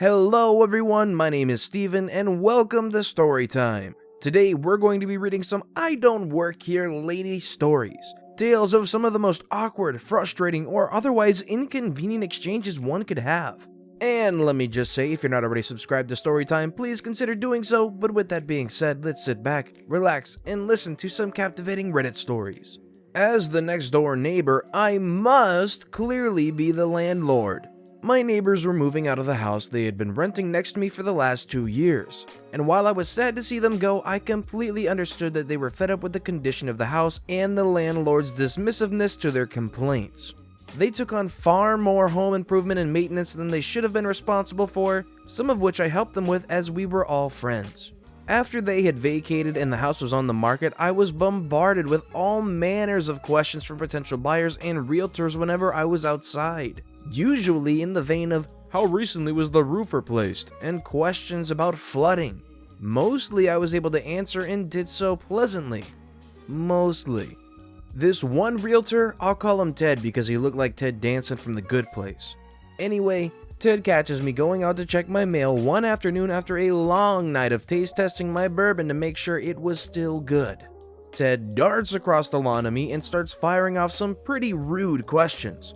Hello everyone, my name is Steven and welcome to Storytime. Today we're going to be reading some I Don't Work Here Lady stories. Tales of some of the most awkward, frustrating, or otherwise inconvenient exchanges one could have. And let me just say, if you're not already subscribed to Storytime, please consider doing so, but with that being said, let's sit back, relax, and listen to some captivating Reddit stories. As the next door neighbor, I must clearly be the landlord. My neighbors were moving out of the house they had been renting next to me for the last 2 years, and while I was sad to see them go, I completely understood that they were fed up with the condition of the house and the landlord's dismissiveness to their complaints. They took on far more home improvement and maintenance than they should have been responsible for, some of which I helped them with as we were all friends. After they had vacated and the house was on the market, I was bombarded with all manners of questions from potential buyers and realtors whenever I was outside. Usually in the vein of, how recently was the roof replaced, and questions about flooding. Mostly I was able to answer and did so pleasantly. Mostly. This one realtor, I'll call him Ted because he looked like Ted Danson from The Good Place. Anyway, Ted catches me going out to check my mail one afternoon after a long night of taste testing my bourbon to make sure it was still good. Ted darts across the lawn to me and starts firing off some pretty rude questions.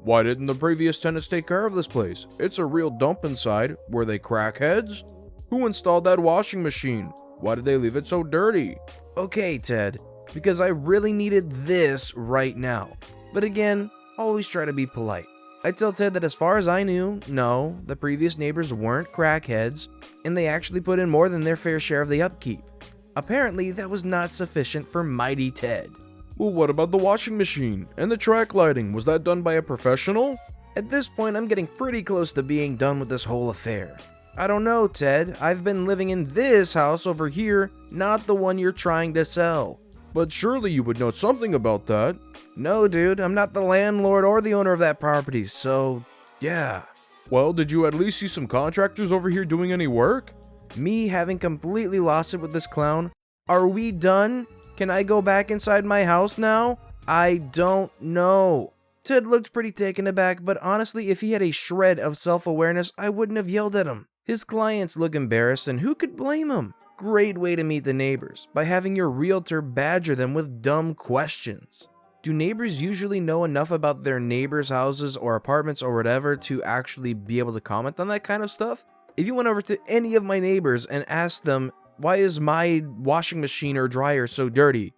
Why didn't the previous tenants take care of this place? It's a real dump inside. Were they crackheads? Who installed that washing machine? Why did they leave it so dirty? Okay, Ted, because I really needed this right now. But again, always try to be polite. I tell Ted that as far as I knew, no, the previous neighbors weren't crackheads, and they actually put in more than their fair share of the upkeep. Apparently, that was not sufficient for mighty Ted. Well, what about the washing machine? And the track lighting? Was that done by a professional? At this point, I'm getting pretty close to being done with this whole affair. I don't know, Ted. I've been living in this house over here, not the one you're trying to sell. But surely you would know something about that. No, dude, I'm not the landlord or the owner of that property, so yeah. Well, did you at least see some contractors over here doing any work? Me having completely lost it with this clown? Are we done? Can I go back inside my house now? I don't know. Ted looked pretty taken aback, but honestly, if he had a shred of self-awareness, I wouldn't have yelled at him. His clients look embarrassed, and who could blame him? Great way to meet the neighbors, by having your realtor badger them with dumb questions. Do neighbors usually know enough about their neighbors' houses or apartments or whatever to actually be able to comment on that kind of stuff? If you went over to any of my neighbors and asked them, why is my washing machine or dryer so dirty?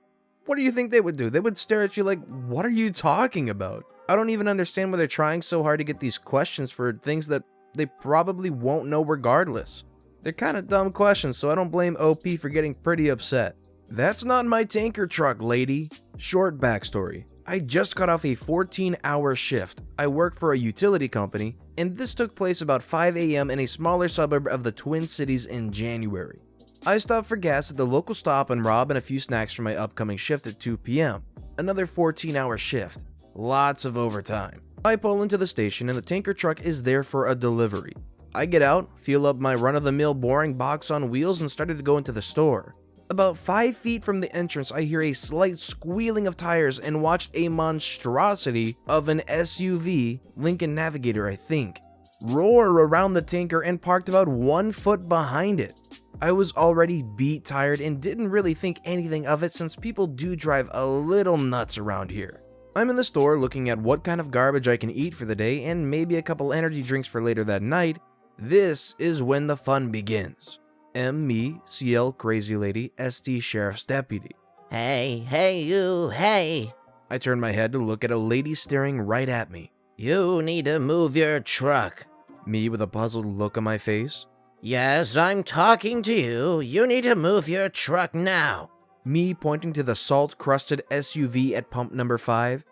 What do you think they would do? They would stare at you like, what are you talking about? I don't even understand why they're trying so hard to get these questions for things that they probably won't know regardless. They're kind of dumb questions, so I don't blame OP for getting pretty upset. That's not my tanker truck, lady. Short backstory. I just got off a 14-hour shift. I work for a utility company, and this took place about 5 a.m. in a smaller suburb of the Twin Cities in January. I stopped for gas at the local stop and Rob and a few snacks for my upcoming shift at 2 p.m. Another 14-hour shift. Lots of overtime. I pull into the station and the tanker truck is there for a delivery. I get out, fuel up my run-of-the-mill boring box on wheels and started to go into the store. About 5 feet from the entrance, I hear a slight squealing of tires and watched a monstrosity of an SUV, Lincoln Navigator I think, roar around the tanker and parked about 1 foot behind it. I was already beat tired and didn't really think anything of it since people do drive a little nuts around here. I'm in the store looking at what kind of garbage I can eat for the day and maybe a couple energy drinks for later that night. This is when the fun begins. Me, CL Crazy Lady, SD Sheriff's Deputy. Hey you, hey. I turn my head to look at a lady staring right at me. You need to move your truck. Me with a puzzled look on my face. Yes, I'm talking to you. You need to move your truck now. Me pointing to the salt-crusted SUV at pump number 5.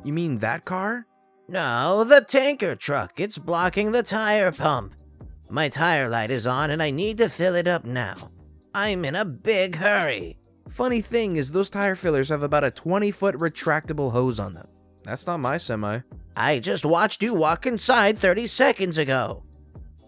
You mean that car? No, the tanker truck. It's blocking the tire pump. My tire light is on and I need to fill it up now. I'm in a big hurry. Funny thing is those tire fillers have about a 20-foot retractable hose on them. That's not my semi. I just watched you walk inside 30 seconds ago.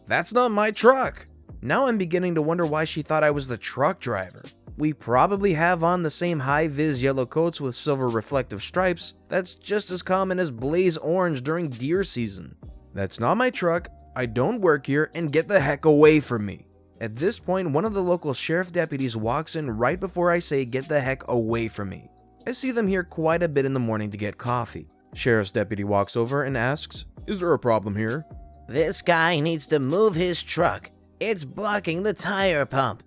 That's not my truck. Now I'm beginning to wonder why she thought I was the truck driver. We probably have on the same high-vis yellow coats with silver reflective stripes. That's just as common as blaze orange during deer season. That's not my truck. I don't work here, and get the heck away from me. At this point, one of the local sheriff deputies walks in right before I say get the heck away from me. I see them here quite a bit in the morning to get coffee. Sheriff's deputy walks over and asks, "Is there a problem here?" This guy needs to move his truck. It's blocking the tire pump.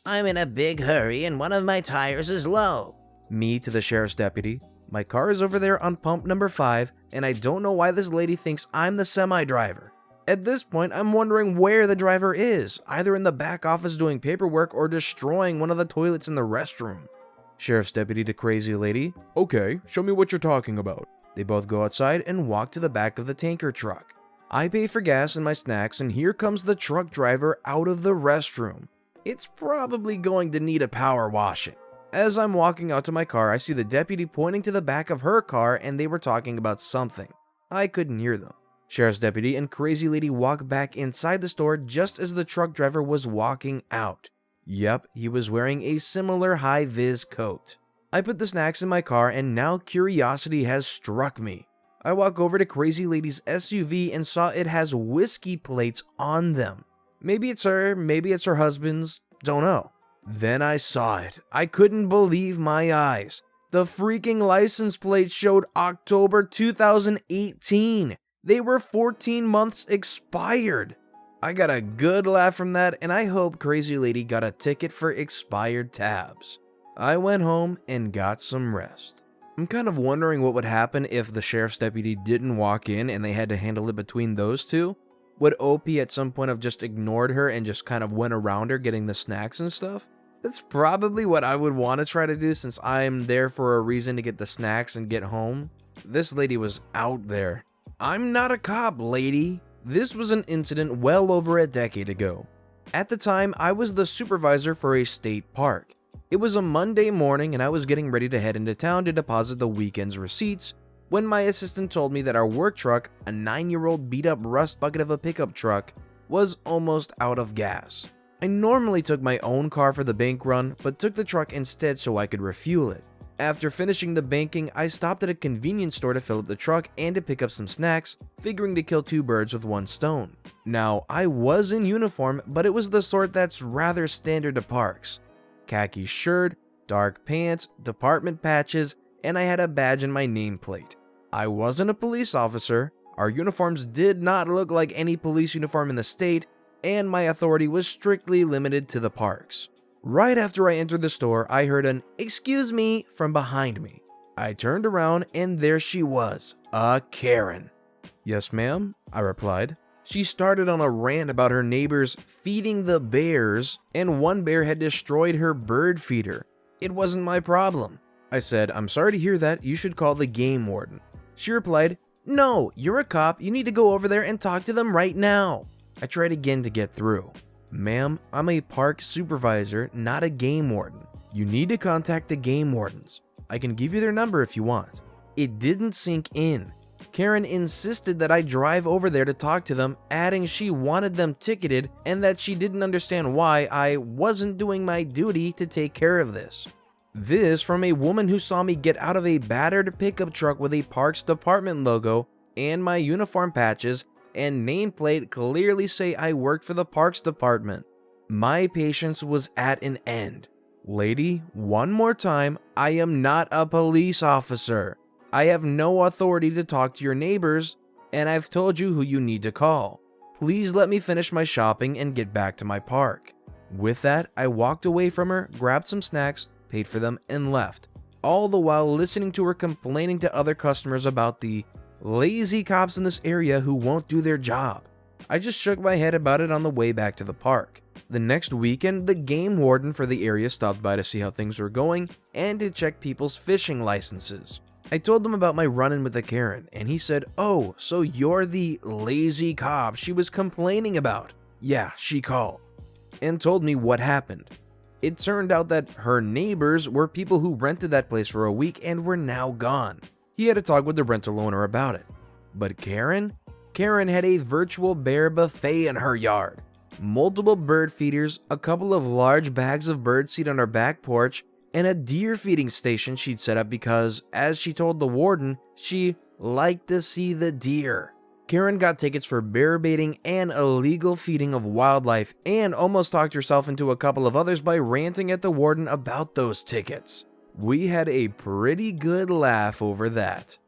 I'm in a big hurry and one of my tires is low. Me to the sheriff's deputy. My car is over there on pump number 5, and I don't know why this lady thinks I'm the semi-driver. At this point, I'm wondering where the driver is, either in the back office doing paperwork or destroying one of the toilets in the restroom. Sheriff's deputy to crazy lady. "Okay, show me what you're talking about." They both go outside and walk to the back of the tanker truck. I pay for gas and my snacks, and here comes the truck driver out of the restroom. It's probably going to need a power washing. As I'm walking out to my car, I see the deputy pointing to the back of her car, and they were talking about something. I couldn't hear them. Sheriff's deputy and crazy lady walk back inside the store just as the truck driver was walking out. Yep, he was wearing a similar high-vis coat. I put the snacks in my car, and now curiosity has struck me. I walk over to crazy lady's SUV and saw it has whiskey plates on them. Maybe it's her husband's, don't know. Then I saw it. I couldn't believe my eyes. The freaking license plate showed October 2018. They were 14 months expired. I got a good laugh from that, and I hope crazy lady got a ticket for expired tabs. I went home and got some rest. I'm kind of wondering what would happen if the sheriff's deputy didn't walk in and they had to handle it between those two. Would OP at some point have just ignored her and just kind of went around her getting the snacks and stuff? That's probably what I would want to try to do, since I'm there for a reason to get the snacks and get home. This lady was out there. I'm not a cop, lady. This was an incident well over a decade ago. At the time, I was the supervisor for a state park. It was a Monday morning and I was getting ready to head into town to deposit the weekend's receipts when my assistant told me that our work truck, a 9-year-old beat-up rust bucket of a pickup truck, was almost out of gas. I normally took my own car for the bank run, but took the truck instead so I could refuel it. After finishing the banking, I stopped at a convenience store to fill up the truck and to pick up some snacks, figuring to kill 2 birds with 1 stone. Now, I was in uniform, but it was the sort that's rather standard to parks. Khaki shirt, dark pants, department patches, and I had a badge and my nameplate. I wasn't a police officer, our uniforms did not look like any police uniform in the state, and my authority was strictly limited to the parks. Right after I entered the store, I heard an "excuse me" from behind me. I turned around and there she was, a Karen. "Yes, ma'am," I replied. She started on a rant about her neighbors feeding the bears, and one bear had destroyed her bird feeder. It wasn't my problem. I said, "I'm sorry to hear that, you should call the game warden." She replied, "No, you're a cop, you need to go over there and talk to them right now." I tried again to get through. "Ma'am, I'm a park supervisor, not a game warden. You need to contact the game wardens. I can give you their number if you want." It didn't sink in. Karen insisted that I drive over there to talk to them, adding she wanted them ticketed and that she didn't understand why I wasn't doing my duty to take care of this. This from a woman who saw me get out of a battered pickup truck with a Parks Department logo and my uniform patches and nameplate clearly say I worked for the Parks Department. My patience was at an end. "Lady, one more time, I am not a police officer. I have no authority to talk to your neighbors, and I've told you who you need to call. Please let me finish my shopping and get back to my park." With that, I walked away from her, grabbed some snacks, paid for them, and left, all the while listening to her complaining to other customers about the lazy cops in this area who won't do their job. I just shook my head about it on the way back to the park. The next weekend, the game warden for the area stopped by to see how things were going and to check people's fishing licenses. I told him about my run-in with the Karen, and he said, "Oh, so you're the lazy cop she was complaining about?" "Yeah, she called," and told me what happened. It turned out that her neighbors were people who rented that place for a week and were now gone. He had to talk with the rental owner about it. But Karen had a virtual bear buffet in her yard. Multiple bird feeders, a couple of large bags of birdseed on her back porch, and a deer feeding station she'd set up because, as she told the warden, she liked to see the deer. Karen got tickets for bear baiting and illegal feeding of wildlife, and almost talked herself into a couple of others by ranting at the warden about those tickets. We had a pretty good laugh over that.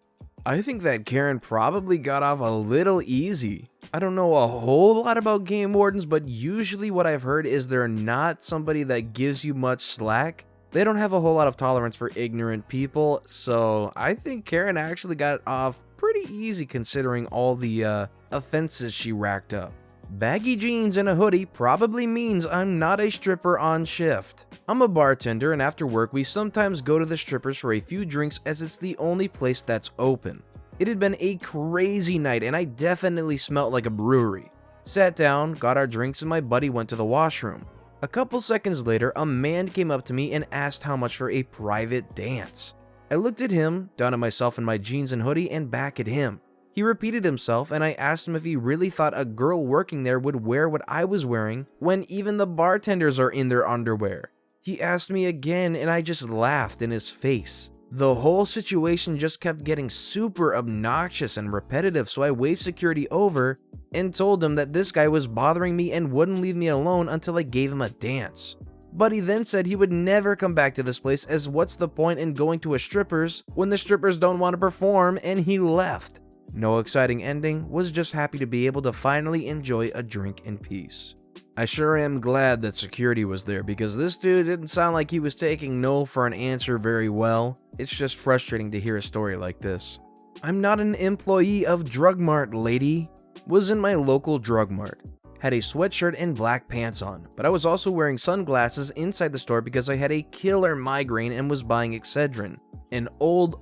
I think that Karen probably got off a little easy. I don't know a whole lot about game wardens, but usually what I've heard is they're not somebody that gives you much slack. They don't have a whole lot of tolerance for ignorant people, so I think Karen actually got off pretty easy considering all the offenses she racked up. Baggy jeans and a hoodie probably means I'm not a stripper on shift. I'm a bartender, and after work we sometimes go to the strippers for a few drinks as it's the only place that's open. It had been a crazy night and I definitely smelt like a brewery. Sat down, got our drinks, and my buddy went to the washroom. A couple seconds later, a man came up to me and asked how much for a private dance. I looked at him, down at myself in my jeans and hoodie, and back at him. He repeated himself, and I asked him if he really thought a girl working there would wear what I was wearing when even the bartenders are in their underwear. He asked me again, and I just laughed in his face. The whole situation just kept getting super obnoxious and repetitive, so I waved security over and told him that this guy was bothering me and wouldn't leave me alone until I gave him a dance. But he then said he would never come back to this place, as what's the point in going to a stripper's when the strippers don't want to perform, and he left. No exciting ending, was just happy to be able to finally enjoy a drink in peace. I sure am glad that security was there, because this dude didn't sound like he was taking no for an answer very well. It's just frustrating to hear a story like this. I'm not an employee of Drug Mart, lady. Was in my local Drug Mart. Had a sweatshirt and black pants on, but I was also wearing sunglasses inside the store because I had a killer migraine and was buying Excedrin. An old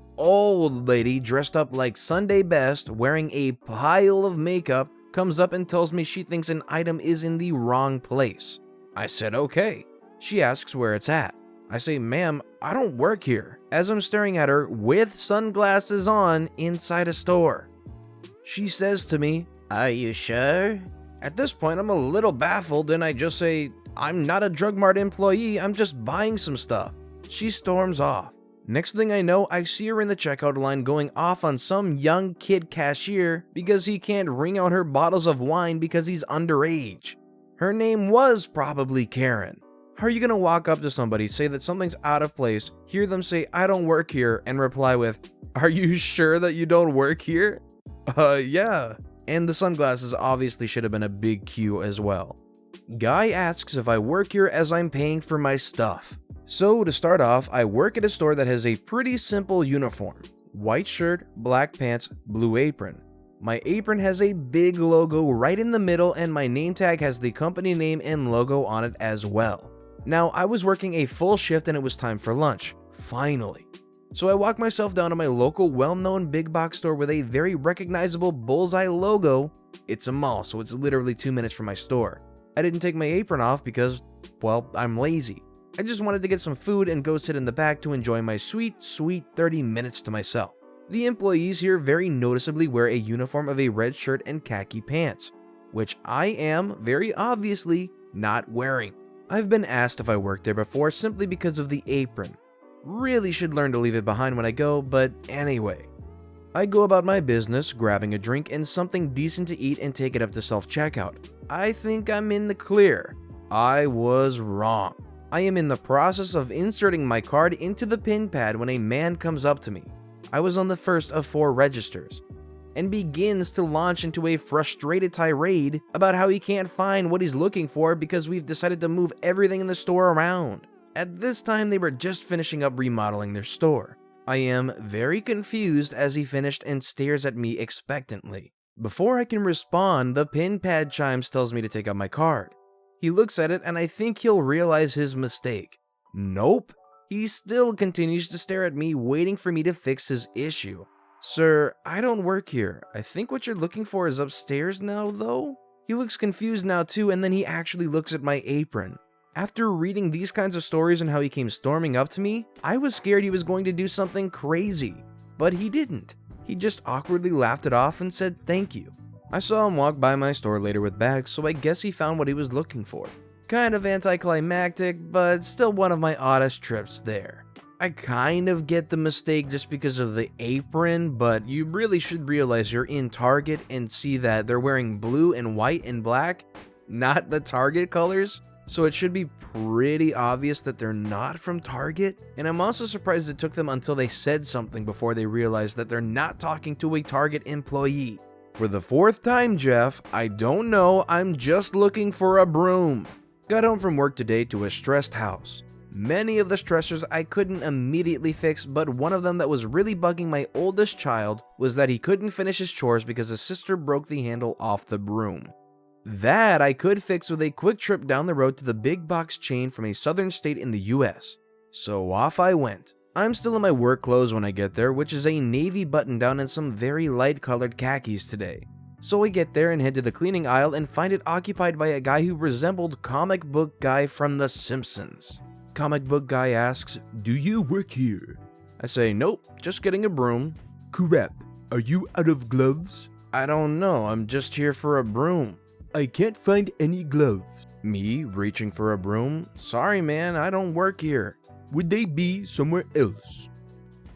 lady dressed up like Sunday Best, wearing a pile of makeup, comes up and tells me she thinks an item is in the wrong place. I said okay. She asks where it's at. I say, ma'am, I don't work here, as I'm staring at her with sunglasses on inside a store. She says to me, "Are you sure?" At this point, I'm a little baffled and I just say, I'm not a Drug Mart employee, I'm just buying some stuff. She storms off. Next thing I know, I see her in the checkout line going off on some young kid cashier because he can't ring out her bottles of wine because he's underage. Her name was probably Karen. How are you gonna walk up to somebody, say that something's out of place, hear them say, I don't work here, and reply with, are you sure that you don't work here? Yeah. And the sunglasses obviously should have been a big cue as well. Guy asks if I work here as I'm paying for my stuff. So to start off, I work at a store that has a pretty simple uniform. White shirt, black pants, blue apron. My apron has a big logo right in the middle and my name tag has the company name and logo on it as well. Now, I was working a full shift and it was time for lunch. Finally. So I walk myself down to my local well-known big box store with a very recognizable bullseye logo. It's a mall, so it's literally 2 minutes from my store. I didn't take my apron off because, well, I'm lazy. I just wanted to get some food and go sit in the back to enjoy my sweet 30 minutes to myself. The employees here very noticeably wear a uniform of a red shirt and khaki pants, which I am, very obviously, not wearing. I've been asked if I worked there before simply because of the apron. Really should learn to leave it behind when I go, but anyway. I go about my business, grabbing a drink and something decent to eat and take it up to self-checkout. I think I'm in the clear. I was wrong. I am in the process of inserting my card into the pin pad when a man comes up to me. I was on the first of 4 registers, and begins to launch into a frustrated tirade about how he can't find what he's looking for because we've decided to move everything in the store around. At this time, they were just finishing up remodeling their store. I am very confused as he finished and stares at me expectantly. Before I can respond, the pin pad chimes tells me to take out my card. He looks at it and I think he'll realize his mistake. Nope. He still continues to stare at me, waiting for me to fix his issue. Sir, I don't work here. I think what you're looking for is upstairs now, though? He looks confused now too, and then he actually looks at my apron. After reading these kinds of stories and how he came storming up to me, I was scared he was going to do something crazy. But he didn't. He just awkwardly laughed it off and said thank you. I saw him walk by my store later with bags, so I guess he found what he was looking for. Kind of anticlimactic, but still one of my oddest trips there. I kind of get the mistake just because of the apron, but you really should realize you're in Target and see that they're wearing blue and white and black, not the Target colors. So it should be pretty obvious that they're not from Target. And I'm also surprised it took them until they said something before they realized that they're not talking to a Target employee. For the fourth time, Jeff, I don't know, I'm just looking for a broom. Got home from work today to a stressed house. Many of the stressors I couldn't immediately fix, but one of them that was really bugging my oldest child was that he couldn't finish his chores because his sister broke the handle off the broom. That I could fix with a quick trip down the road to the big box chain from a southern state in the US. So off I went. I'm still in my work clothes when I get there, which is a navy button down and some very light colored khakis today. So I get there and head to the cleaning aisle and find it occupied by a guy who resembled comic book guy from The Simpsons. Comic book guy asks, "Do you work here?" I say, "Nope, just getting a broom." "Crap, are you out of gloves?" "I don't know, I'm just here for a broom." "I can't find any gloves." Me, reaching for a broom, "Sorry man, I don't work here." "Would they be somewhere else?"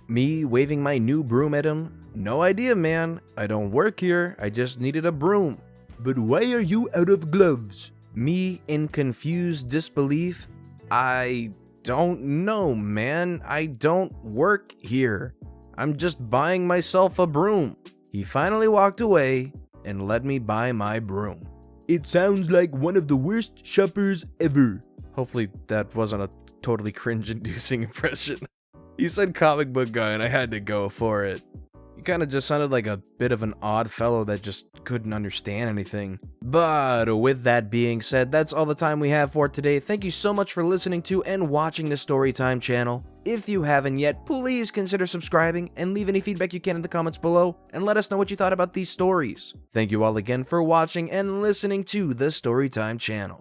Me, waving my new broom at him, "No idea man, I don't work here, I just needed a broom." "But why are you out of gloves?" Me, in confused disbelief, "I don't know, man. I don't work here. I'm just buying myself a broom." He finally walked away and let me buy my broom. "It sounds like one of the worst shoppers ever." Hopefully that wasn't a totally cringe-inducing impression. He said comic book guy and I had to go for it. He kind of just sounded like a bit of an odd fellow that just couldn't understand anything. But with that being said, that's all the time we have for today. Thank you so much for listening to and watching the Storytime channel. If you haven't yet, please consider subscribing and leave any feedback you can in the comments below and let us know what you thought about these stories. Thank you all again for watching and listening to the Storytime channel.